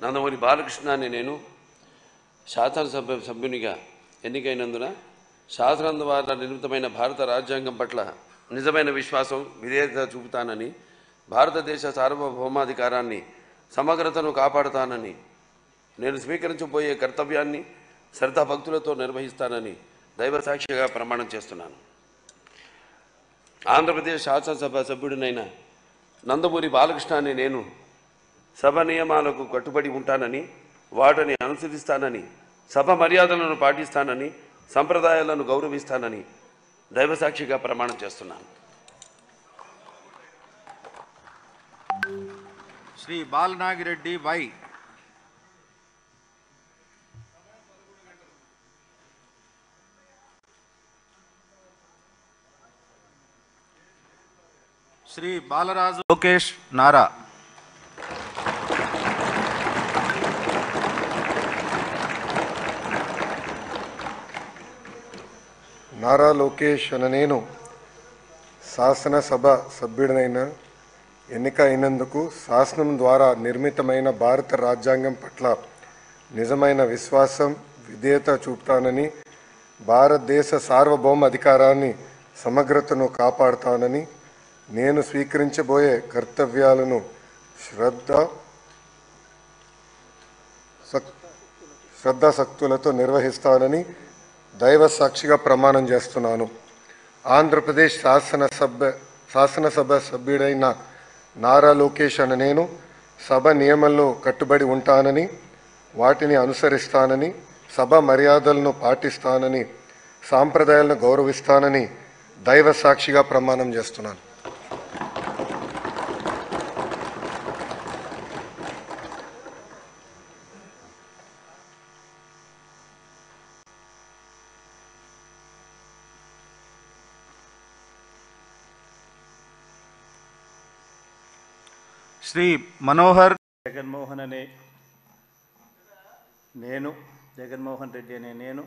నందమూరి బాలకృష్ణ అనే నేను శాసనసభ సభ్యునిగా ఎన్నికైనందున శాసనం ద్వారా నిర్మితమైన భారత రాజ్యాంగం పట్ల నిజమైన విశ్వాసం విధేయత చూపుతానని, భారతదేశ సార్వభౌమాధికారాన్ని సమగ్రతను కాపాడుతానని, నేను స్వీకరించబోయే కర్తవ్యాన్ని శ్రద్ధాభక్తులతో నిర్వహిస్తానని దైవసాక్షిగా ప్రమాణం చేస్తున్నాను. ఆంధ్రప్రదేశ్ శాసనసభ సభ్యుడినైన నందమూరి బాలకృష్ణ అనే నేను సభ నియమాలకు కట్టుబడి ఉంటానని, వాటిని అనుసరిస్తానని, సభ మర్యాదలను పాటిస్తానని, సంప్రదాయాలను గౌరవిస్తానని దైవసాక్షిగా ప్రమాణం చేస్తున్నాను. శ్రీ బాలనాగిరెడ్డి వై. శ్రీ బాలరాజు లోకేష్ నారా. నారా లోకేష్ అనే నేను శాసనసభ సభ్యుడినైన ఎన్నిక అయినందుకు శాసనం ద్వారా నిర్మితమైన భారత రాజ్యాంగం పట్ల నిజమైన విశ్వాసం విధేయత చూపుతానని, భారతదేశ సార్వభౌమ అధికారాన్ని సమగ్రతను కాపాడుతానని, నేను స్వీకరించబోయే కర్తవ్యాలను శ్రద్ధాశక్తులతో నిర్వహిస్తానని దైవ సాక్షిగా ప్రమాణం చేస్తున్నాను. ఆంధ్రప్రదేశ్ శాసనసభ సభ్యుడైన నారా లోకేష్ అనే నేను సభ నియమాల్లో కట్టుబడి ఉంటానని, వాటిని అనుసరిస్తానని, సభ మర్యాదలను పాటిస్తానని, సాంప్రదాయాలను గౌరవిస్తానని దైవ సాక్షిగా ప్రమాణం చేస్తున్నాను. శ్రీ మనోహర్ జగన్మోహన్ రెడ్డి అనే నేను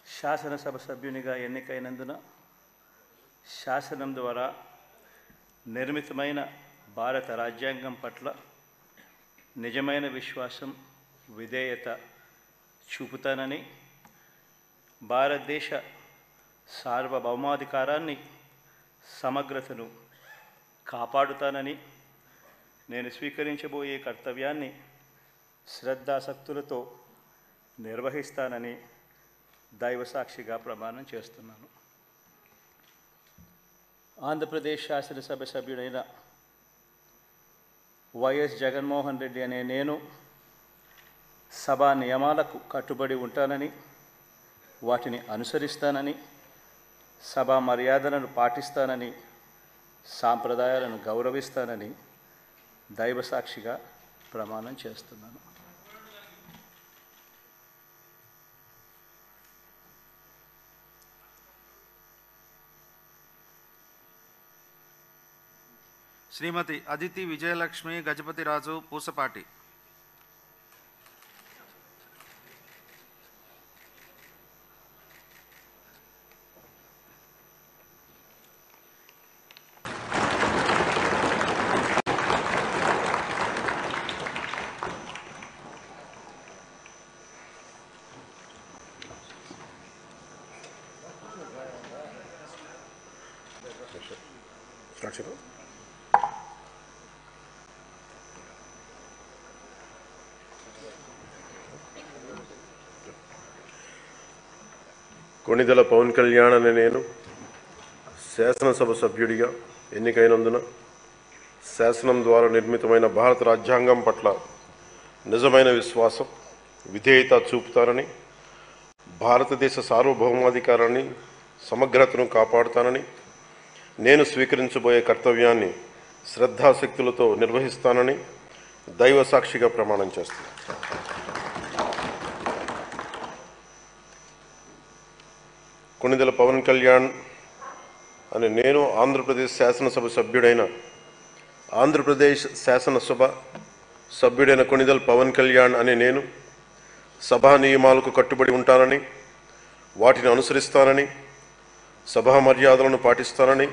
శాసనసభ సభ్యునిగా ఎన్నికైనందున శాసనం ద్వారా నిర్మితమైన భారత రాజ్యాంగం పట్ల నిజమైన విశ్వాసం విధేయత చూపుతానని, భారతదేశ సార్వభౌమాధికారాన్ని సమగ్రతను కాపాడుతానని, నేను స్వీకరించబోయే కర్తవ్యాన్ని శ్రద్ధాశక్తులతో నిర్వహిస్తానని దైవసాక్షిగా ప్రమాణం చేస్తున్నాను. ఆంధ్రప్రదేశ్ శాసనసభ సభ్యుడైన వైఎస్ జగన్మోహన్ రెడ్డి అనే నేను సభా నియమాలకు కట్టుబడి ఉంటానని, వాటిని అనుసరిస్తానని, సభా మర్యాదలను పాటిస్తానని, సాంప్రదాయాలను గౌరవిస్తానని దైవసాక్షిగా ప్రమాణం చేస్తున్నాను. శ్రీమతి అదితి విజయలక్ష్మి గజపతిరాజు పూసపాటి. కొణిదెల పవన్ కళ్యాణ్ అనే నేను శాసనసభ సభ్యుడిగా ఎన్నికైనందున శాసనం ద్వారా నిర్మితమైన భారత రాజ్యాంగం పట్ల నిజమైన విశ్వాసం విధేయత చూపుతానని, భారతదేశ సార్వభౌమాధికారాన్ని సమగ్రతను కాపాడుతానని, నేను స్వీకరించబోయే కర్తవ్యాన్ని శ్రద్ధాశక్తులతో నిర్వహిస్తానని దైవ సాక్షిగా ప్రమాణం చేస్తున్నాను. కొణిదెల పవన్ కళ్యాణ్ అని నేను ఆంధ్రప్రదేశ్ శాసనసభ సభ్యుడైన కొణిదెల పవన్ కళ్యాణ్ అనే నేను సభా నియమాలకు కట్టుబడి ఉంటానని, వాటిని అనుసరిస్తానని, సభా మర్యాదలను పాటిస్తానని,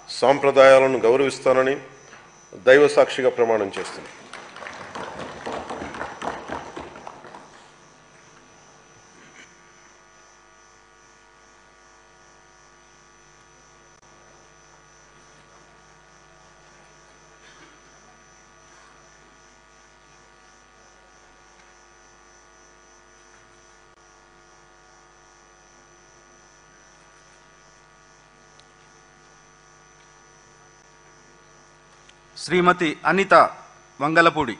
సాంప్రదాయాలను గౌరవిస్తానని దైవ సాక్షిగా ప్రమాణం చేస్తున్నాను. శ్రీమతి అనిత వంగలపూడి,